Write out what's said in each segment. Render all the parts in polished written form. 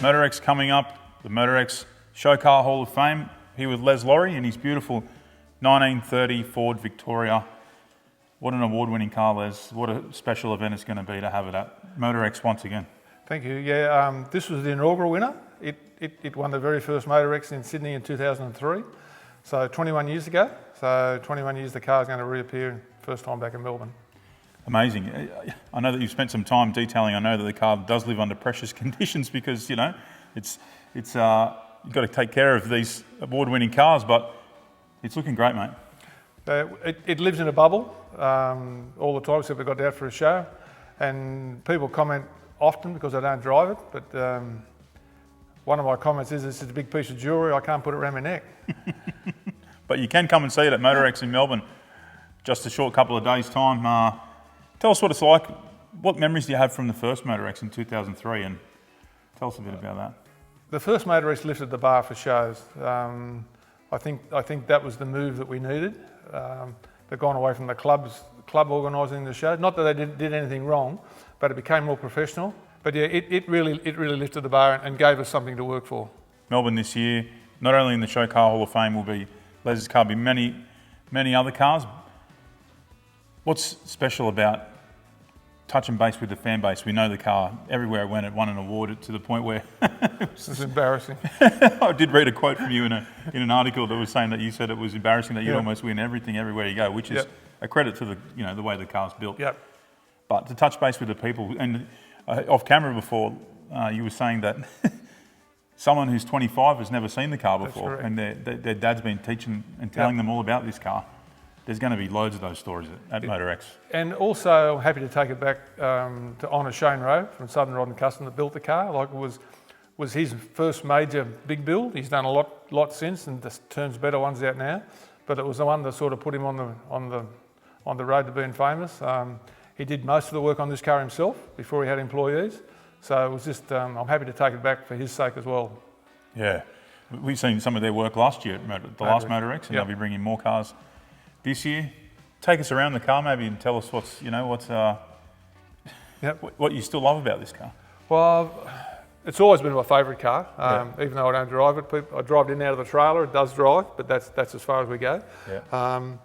MotorEx coming up, the MotorEx Show Car Hall of Fame, here with Lawry in his beautiful 1930 Ford Victoria. What an award-winning car, Les. What a special event it's going to be to have it at MotorEx once again. Thank you. Yeah, this was the inaugural winner. It won the very first MotorEx in Sydney in 2003, so 21 years ago. So 21 years the car's going to reappear, first time back in Melbourne. Amazing. I know that you've spent some time detailing. I know that the car does live under precious conditions because, you know, it's you've got to take care of these award-winning cars, but it's looking great, mate. It lives in a bubble all the time, except we got it out for a show, and people comment often because I don't drive it, but one of my comments is it's a big piece of jewellery, I can't put it around my neck. But you can come and see it at MotorEx in Melbourne, just a short couple of days' time. Tell us what it's like. What memories do you have from the first MotorEx in 2003, and tell us a bit about that. The first MotorEx lifted the bar for shows. I think that was the move that we needed. They've gone away from the club organising the show. Not that they did anything wrong, but it became more professional. But yeah, it really lifted the bar and gave us something to work for. Melbourne this year, not only in the Show Car Hall of Fame will be Les's car, but many other cars. What's special about touch and base with the fan base? We know the car, everywhere it went, it won an award to the point where... It's embarrassing. I did read a quote from you in an article that was saying that you said it was embarrassing that you'd almost win everything everywhere you go, which is a credit to the way the car's built. Yep. But to touch base with the people, and off camera before, you were saying that someone who's 25 has never seen the car before, and their dad's been teaching and telling them all about this car. There's going to be loads of those stories at MotorEx. And also, I'm happy to take it back to honour Shane Rowe from Southern Rod and Custom that built the car. Like, it was his first major big build. He's done a lot since, and just turns better ones out now. But it was the one that sort of put him on the road to being famous. He did most of the work on this car himself before he had employees. So it was just, I'm happy to take it back for his sake as well. Yeah, we've seen some of their work last year at the last MotorEx, and they'll be bringing more cars this year. Take us around the car maybe and tell us what you still love about this car. Well, it's always been my favourite car, even though I don't drive it. I drive it in and out of the trailer. It does drive, but that's as far as we go. Yeah.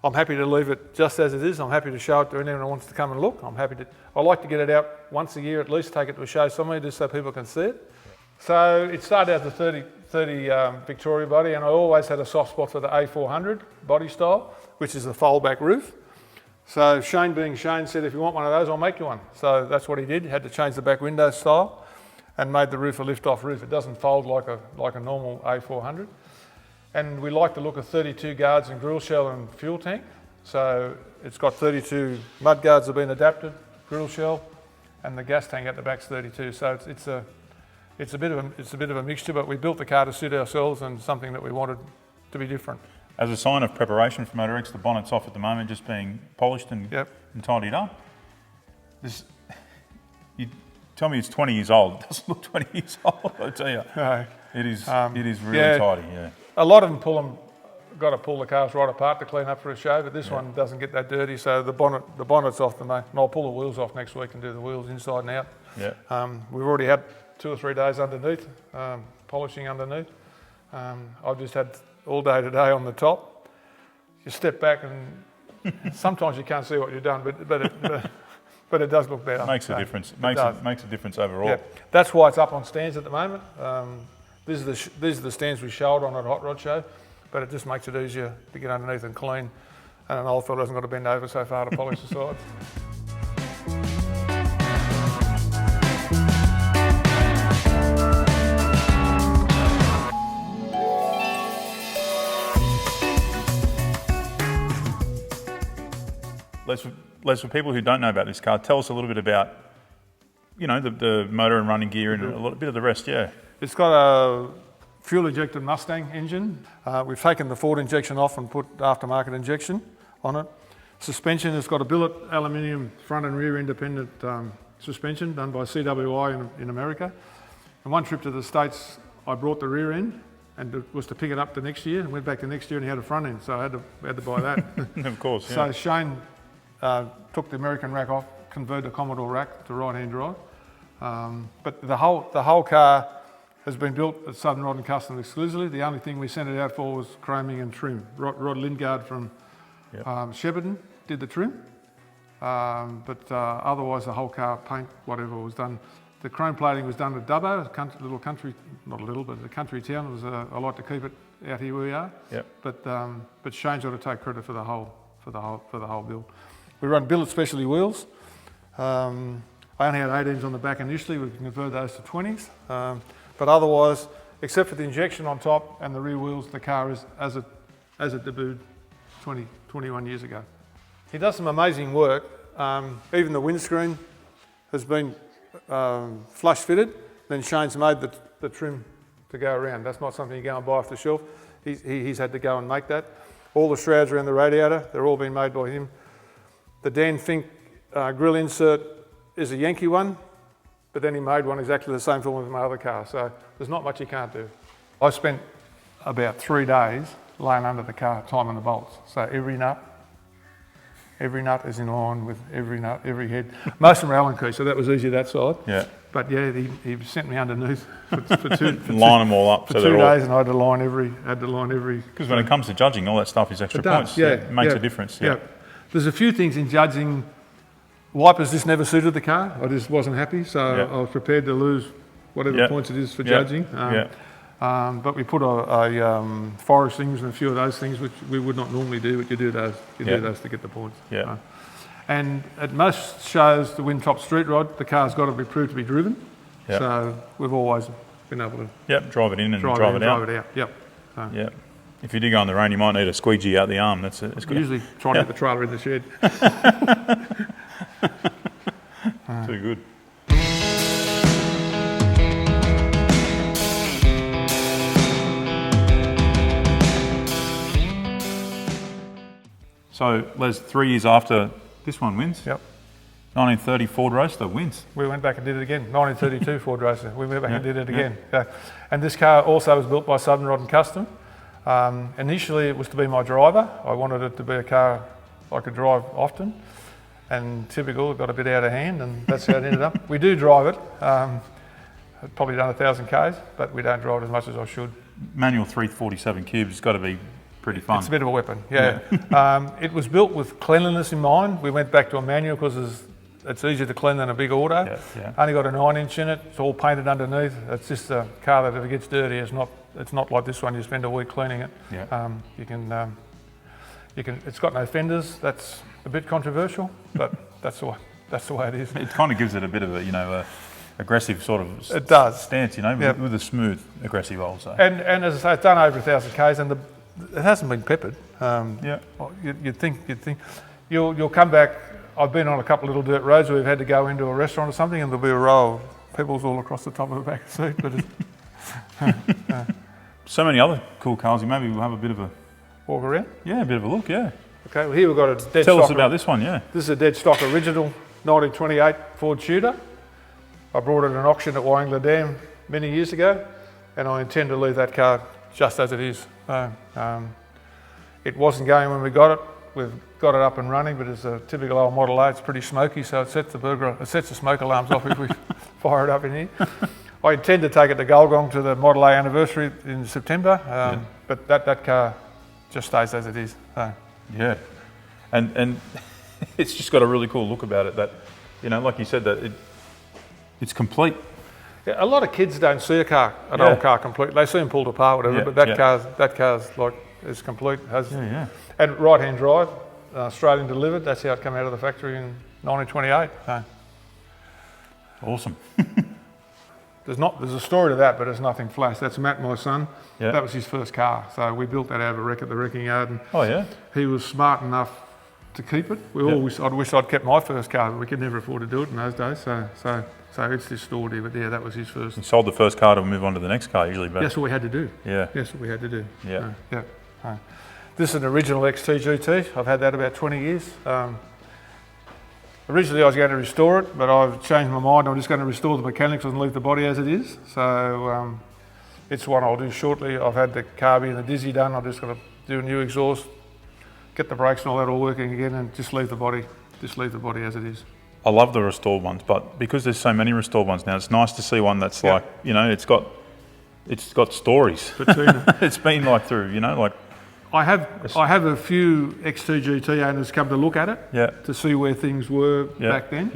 I'm happy to leave it just as it is. I'm happy to show it to anyone who wants to come and look. I like to get it out once a year at least, take it to a show somewhere just so people can see it. So it started out the 30 Victoria body, and I always had a soft spot for the A400 body style, which is a fold-back roof. So Shane, being Shane, said, if you want one of those, I'll make you one. So that's what he did. He had to change the back window style and made the roof a lift-off roof. It doesn't fold like a normal A400. And we like the look of 32 guards and grill shell and fuel tank. So it's got 32 mud guards have been adapted, grill shell, and the gas tank at the back's 32. So it's a bit of a mixture, but we built the car to suit ourselves and something that we wanted to be different. As a sign of preparation for MotorEx, the bonnet's off at the moment, just being polished and tidied up. You tell me it's 20 years old. It doesn't look 20 years old, I tell you. No. It is really tidy, yeah. A lot of them got to pull the cars right apart to clean up for a show, but this one doesn't get that dirty, so the bonnet's off and I'll pull the wheels off next week and do the wheels inside and out. Yeah. We've already had 2 or 3 days underneath, polishing underneath. I've just had all day today on the top. You step back and sometimes you can't see what you've done, but it does look better. Makes a difference. It makes a difference overall. Yeah. That's why it's up on stands at the moment. These are the stands we showed on at Hot Rod Show, but it just makes it easier to get underneath and clean, and an old fella hasn't got to bend over so far to polish the sides. Les, for people who don't know about this car, tell us a little bit about, the motor and running gear and a little bit of the rest, yeah. It's got a fuel-injected Mustang engine. We've taken the Ford injection off and put aftermarket injection on it. Suspension has got a billet aluminium front and rear independent suspension done by CWI in America. And one trip to the States, I brought the rear end and it was to pick it up the next year, and went back the next year and he had a front end, so I had to buy that. Of course, yeah. So Shane took the American rack off, converted the Commodore rack to right-hand drive. But the whole car has been built at Southern Rod and Custom exclusively. The only thing we sent it out for was chroming and trim. Rod Lingard from Shepparton did the trim, but otherwise the whole car, paint, whatever was done. The chrome plating was done at Dubbo, a little country, not a little, but a country town. It was, I like to keep it out here where we are. Yep. But Shane's got to take credit for the whole build. We run billet specialty wheels. I only had 18s on the back initially. We converted those to 20s. But otherwise, except for the injection on top and the rear wheels, the car is as it debuted 21 years ago. He does some amazing work. Even the windscreen has been flush fitted. Then Shane's made the trim to go around. That's not something you go and buy off the shelf. He's had to go and make that. All the shrouds around the radiator, they're all been made by him. The Dan Fink grill insert is a Yankee one, but then he made one exactly the same for one of my other cars. So there's not much you can't do. I spent about 3 days laying under the car, timing the bolts. So every nut is in line with every nut, every head. Most of them are Allen keys, so that was easy that side. Yeah. But yeah, he sent me underneath for two line them all up. For 2 days, and I had to line every. Because when it comes to judging, all that stuff is extra points. Yeah, it makes a difference. Yeah. There's a few things in judging. Wipers just never suited the car. I just wasn't happy, so I was prepared to lose whatever points it is for judging. But we put a forest things and a few of those things which we would not normally do, but you do those to get the points. Yeah. And at most shows, the Wintop Street Rod, the car's got to be proved to be driven. Yep. So we've always been able to drive it in and drive it out. Yep. So. If you do go on the road, you might need a squeegee out the arm. That's good. We usually try to get the trailer in the shed. Too good. So, Les, 3 years after this one wins. Yep. 1930 Ford Roadster wins. We went back and did it again. 1932 Ford Roadster. We went back and did it again. And this car also was built by Southern Rod and Custom. Initially, it was to be my driver. I wanted it to be a car I could drive often. And typical, it got a bit out of hand, and that's how it ended up. We do drive it. I've probably done 1,000 Ks, but we don't drive it as much as I should. Manual 347 cubes has got to be pretty fun. It's a bit of a weapon, it was built with cleanliness in mind. We went back to a manual because it's easier to clean than a big auto. Only got a 9-inch in it. It's all painted underneath. It's just a car that if it gets dirty, it's not like this one. You spend a week cleaning it. It's got no fenders. That's a bit controversial, but that's the way it is. It kind of gives it a bit of a aggressive sort of stance, with a smooth, aggressive, I'll say. And as I say, it's done over 1,000 Ks, and it hasn't been peppered. You'd think you'll come back. I've been on a couple of little dirt roads where we've had to go into a restaurant or something, and there'll be a row of pebbles all across the top of the back seat. But so many other cool cars. Maybe we'll have a bit of a walk around. Yeah, a bit of a look. Yeah. Okay. Well, here we've got a dead Tell stock. us about this one. Yeah. This is a dead stock original 1928 Ford Tudor. I brought it at an auction at Wyangla Dam many years ago, and I intend to leave that car just as it is. It wasn't going when we got it. We've got it up and running, but it's a typical old Model A. It's pretty smoky, so it sets the smoke alarms off if we fire it up in here. I intend to take it to Gulgong to the Model A anniversary in September, but that car just stays as it is. Yeah, and it's just got a really cool look about it. That, like you said, that it's complete. Yeah, a lot of kids don't see an old car complete. They see them pulled apart, whatever. But that car's like is complete. And right-hand drive, Australian delivered. That's how it came out of the factory in 1928. Awesome. There's a story to that, but there's nothing flash. That's Matt, my son. That was his first car. So we built that out of a wreck at the wrecking yard. And he was smart enough to keep it. I'd wish I'd kept my first car, but we could never afford to do it in those days. So it's this story, but that was his first. He sold the first car to move on to the next car usually. But that's what we had to do. That's what we had to do. This is an original XT GT. I've had that about 20 years. Originally I was going to restore it, but I've changed my mind. I'm just going to restore the mechanics and leave the body as it is. So it's one I'll do shortly. I've had the carby and the dizzy done. I'm just going to do a new exhaust, get the brakes and all that all working again, and just leave the body as it is. I love the restored ones, but because there's so many restored ones now, it's nice to see one that's like, it's got it's got stories. Patina. It's been like through, you know, like. I have a few XT GT owners come to look at it to see where things were back then.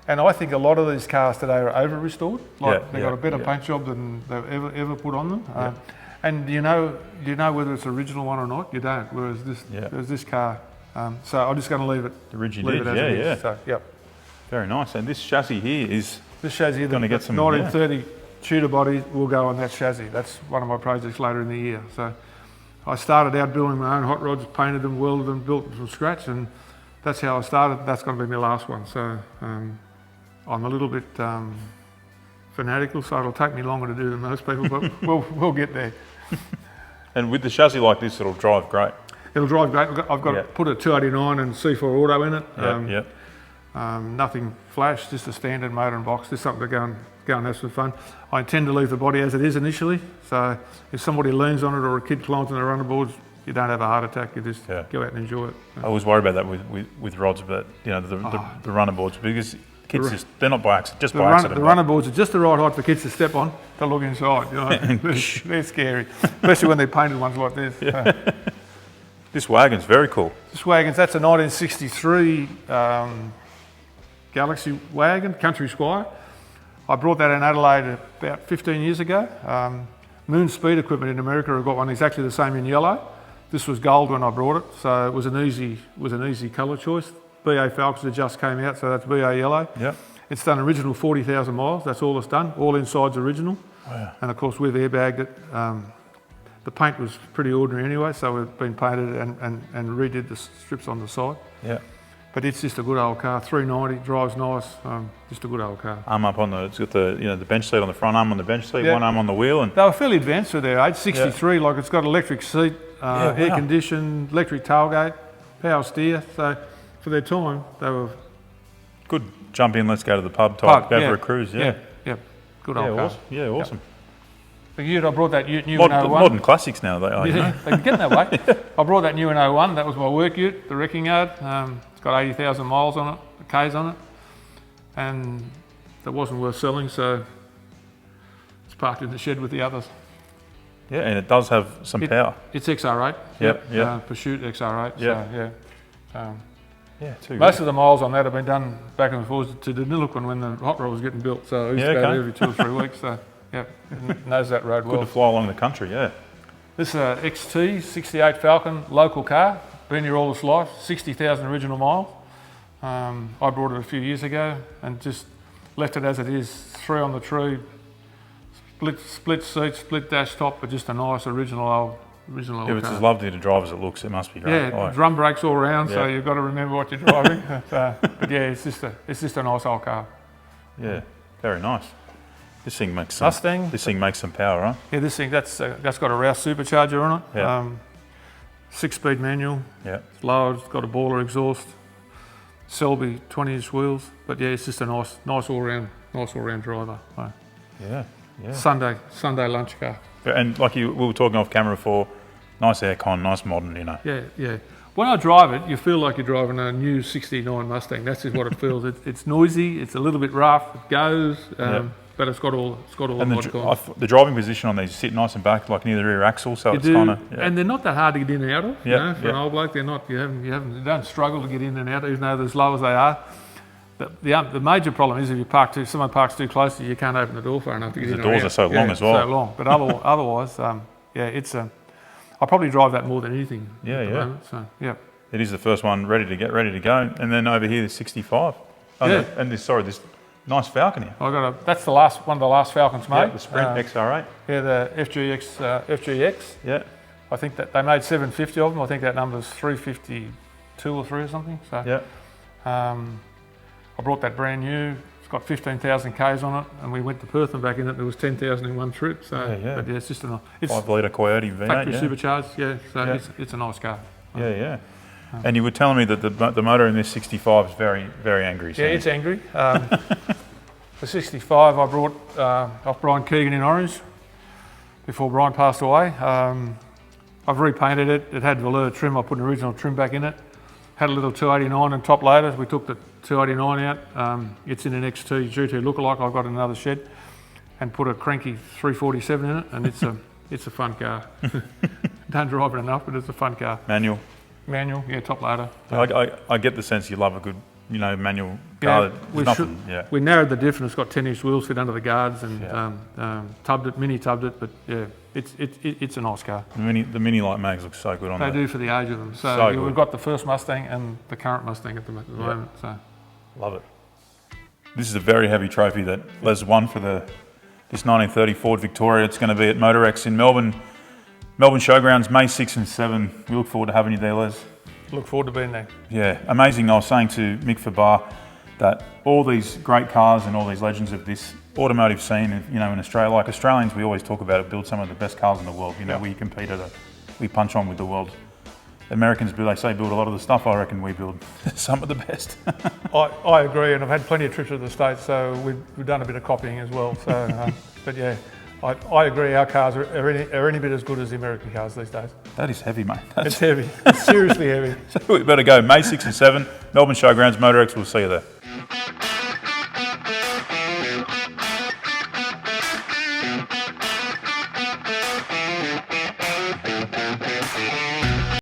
And I think a lot of these cars today are over restored. Like they've got a better paint job than they've ever put on them. And do you know whether it's original one or not? You don't. Whereas this car. So I'm just going to leave it. Leave it as it is. So, very nice. And this chassis here is. This chassis, going to get some 1930 Tudor body will go on that chassis. That's one of my projects later in the year. So. I started out building my own hot rods, painted them, welded them, built them from scratch, and that's how I started. That's going to be my last one. So I'm a little bit fanatical, so it'll take me longer to do than most people, but we'll get there. And with the chassis like this, it'll drive great. It'll drive great. I've got to put a 289 and C4 auto in it. Nothing flash, just a standard motor and box. Just something to go and have some fun. I intend to leave the body as it is initially. So if somebody leans on it or a kid climbs on the runner boards, you don't have a heart attack. You just go out and enjoy it. I always worry about that with rods, but you know the runner boards because kids they're not by accident. The runner boards are just the right height for kids to step on to look inside. You know, they're scary, especially when they're painted ones like this. This wagon's very cool. That's a 1963 Galaxy wagon, Country Squire. I brought that in Adelaide about 15 years ago. Moon Speed Equipment in America have got one exactly the same in yellow. This was gold when I brought it, so it was an easy colour choice. BA Falcons had just came out, so that's BA yellow. Yeah. It's done original 40,000 miles. That's all it's done. All inside's original. Wow. And of course we've airbagged it. The paint was pretty ordinary anyway, so we've been painted and redid the strips on the side. Yeah. But it's just a good old car. 390, drives nice. Just a good old car. Arm up on it's got the bench seat on the front, arm on the bench seat, one arm on the wheel, and they were fairly advanced for their age. 63, like it's got electric seat, air conditioned, electric tailgate, power steer. So for their time, they were good. Jump in, let's go to the pub type, go for a cruise. Yeah. Good old car. Awesome. Yeah, awesome. The year I brought that new in 01. Modern classics now, they are. You know? They're getting that way. I brought that new in 01. That was my work ute, the wrecking yard. It's got 80,000 miles on it, Ks on it, and that wasn't worth selling, so it's parked in the shed with the others. Yeah, and it does have some power. It's XR8. Yep. Pursuit XR8. Yeah. So, most of the miles on that have been done back and forth to the Nilluquin when the hot rod was getting built. So I used to go there every 2 or 3 weeks. So knows that road well. Good to fly along the country. Yeah. This is a XT 68 Falcon local car. Been here all its life. 60,000 original miles. I brought it a few years ago and just left it as it is. 3 on the tree. Split seat, split dash top, but just a nice original old car. It's as lovely to drive as it looks. It must be great. Yeah, drum brakes all around, so you've got to remember what you're driving. But yeah, it's just a nice old car. Yeah, very nice. This thing makes some Mustang. This thing makes some power, huh? Yeah, this thing that's got a Rouse supercharger on it. Yeah. 6-speed manual. Yeah. It's lowered. It's got a baller exhaust. Selby 20-inch wheels. But yeah, it's just a nice all round driver. So. Yeah. Sunday lunch car. And like we were talking off camera before, nice aircon, nice modern, you know. Yeah. When I drive it, you feel like you're driving a new '69 Mustang. That's just what it feels. It's noisy. It's a little bit rough. It goes, but it's got all the mod cons. The driving position on these, you sit nice and back, like near the rear axle, so it's kind of. And they're not that hard to get in and out of. For an old bloke, they're not. You don't struggle to get in and out, even though they're as low as they are. The major problem is if someone parks too close to you, you can't open the door far enough to get in. The doors are so long as well. So long, but otherwise, it's I probably drive that more than anything. At the moment, so It is the first one ready to go, and then over here the 65. And this nice Falcon here. That's one of the last Falcons made. Yeah, the Sprint XR8. Yeah, the FGX. Yeah. I think that they made 750 of them. I think that number's 352 or 3 or something. So I brought that brand new. It's got 15,000 Ks on it, and we went to Perth and back in it. There was 10,000 in one trip. So, but it's just a 5-litre Coyote V8. Factory supercharged. So it's a nice car. Yeah. And you were telling me that the motor in this 65 is very, very angry. Yeah, it's angry. The 65 I brought off Brian Keegan in Orange before Brian passed away. I've repainted it. It had velour trim. I put an original trim back in it. Had a little 289 and top loader. We took the 289 out. It's in an XT GT lookalike I've got in another shed. and put a cranky 347 in it, and it's a fun car. Don't drive it enough, but it's a fun car. Manual. Manual, yeah, top loader. I get the sense you love a good, manual car. We narrowed the diff, and it's got 10-inch wheels fit under the guards, and mini tubbed it, but yeah, it's a nice car. The mini light mags look so good on that. They do for the age of them. So we've got the first Mustang and the current Mustang at the moment. So love it. This is a very heavy trophy that Les won for this 1930 Ford Victoria. It's going to be at MotorEx in Melbourne Showgrounds, May 6 and 7. We look forward to having you there, Les. Look forward to being there. Yeah, amazing. I was saying to Mick Fabar that all these great cars and all these legends of this automotive scene, in Australia, like Australians, we always talk about it, build some of the best cars in the world. We compete we punch on with the world. Americans, they say build a lot of the stuff. I reckon we build some of the best. I agree, and I've had plenty of trips to the States, so we've done a bit of copying as well. So, but yeah, I agree. Our cars are any bit as good as the American cars these days. That is heavy, mate. It's heavy. It's seriously heavy. So we better go. May 6 and 7, Melbourne Showgrounds, MotorEx. We'll see you there.